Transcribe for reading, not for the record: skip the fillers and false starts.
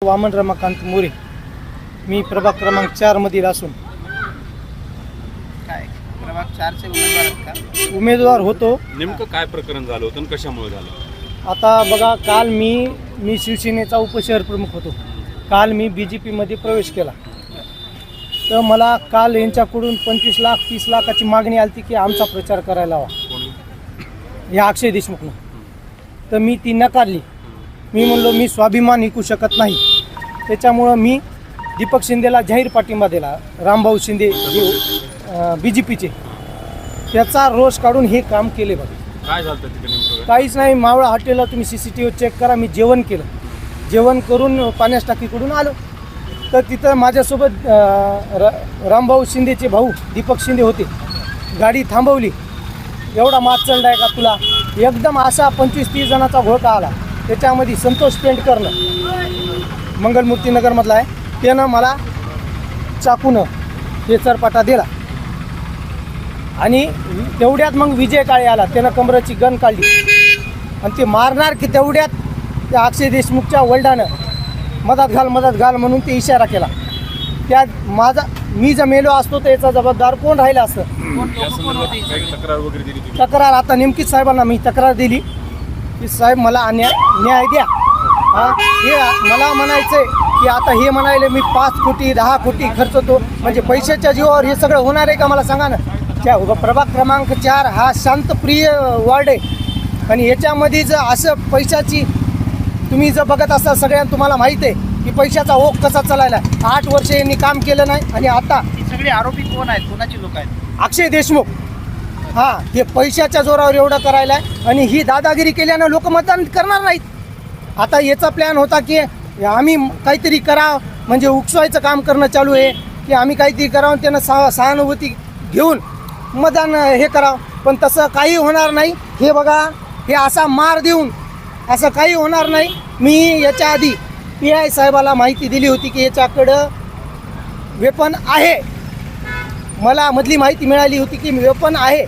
वामन रमाकांत मोरे. मी प्रभाग क्रमांक 4 मधील असून काय प्रभाग 4चे उमेदवार आहेत का? उमेदवार होतो. नेमकं काय प्रकरण झालं होतं आणि कशामुळे झालं? आता बघा, काल मी शिवसेनेचा उपशहर प्रमुख होतो. काल मी BJPमध्ये प्रवेश केला. तर मला काल यांच्याकडून 25 लाख 30 लाखाची मागणी आली की आमचा प्रचार करायला हवा, या अक्षय देशमुखनं. तर मी ती नकारली. मी म्हणलो मी स्वाभिमान विकू शकत नाही. त्याच्यामुळं मी दीपक शिंदेला जाहीर पाठिंबा दिला. रामभाऊ शिंदे BJPचे, त्याचा रोष काढून हे काम केले. बघा काय झालं तिथे नेमकं? काहीच नाही. मावळा हॉटेलला तुम्ही CCTV चेक करा. मी जेवण केलं. जेवण करून पाण्यास टाकीकडून आलो. तर तिथं माझ्यासोबत रामभाऊ शिंदेचे भाऊ दीपक शिंदे होते. गाडी थांबवली. एवढा मात चढलाय का तुला? एकदम असा 25-30 जणांचा घोळका आला. त्याच्यामध्ये संतोष पेंडकरनं, मंगलमूर्तीनगरमधला आहे, त्यानं मला चाकूनं केसरपाटा दिला. आणि तेवढ्यात मग विजय काळे आला. त्यानं कमरेची गन काढली आणि ते मारणार की तेवढ्यात त्या अक्षय देशमुखच्या वडिलानं मदत घाल म्हणून ते इशारा केला. त्यात मी जर मेलो असतो तर याचा जबाबदार कोण राहिला असतं? तक्रार वगैरे दिली तुम्ही? तक्रार आता नेमकीच साहेबांना मी तक्रार दिली की साहेब मला न्याय द्या. हे मला म्हणायचं की आता हे म्हणायले मी 5 कोटी 10 कोटी खर्चतो, म्हणजे पैशाच्या जीवावर हे सगळं होणार आहे का? मला सांगा ना. त्या प्रभाग क्रमांक 4 हा शांतप्रिय वार्ड आहे आणि याच्यामध्ये जर असं पैशाची तुम्ही जर बघत असाल, सगळ्यांना तुम्हाला माहीत आहे की पैशाचा ओघ कसा चालायला. 8 वर्ष यांनी काम केलं नाही आणि आता सगळे आरोपी कोण आहेत? कोणाची लोक आहेत? अक्षय देशमुख हे पैशाच्या जोरावर एवढं करायला आहे. आणि ही दादागिरी केल्यानं लोक मतदान करणार नाहीत. आता याचा प्लॅन होता की आम्ही काहीतरी करावं, म्हणजे उकसवायचं काम करणं चालू आहे की आम्ही काहीतरी करावं, त्यांना सहानुभूती घेऊन मतदान हे करावं. पण तसं काही होणार नाही. हे बघा, हे असा मार देऊन असं काही होणार नाही. मी याच्या आधी PI साहेबाला माहिती दिली होती की याच्याकडं वेपन आहे. मला मधली माहिती मिळाली होती की वेपन आहे.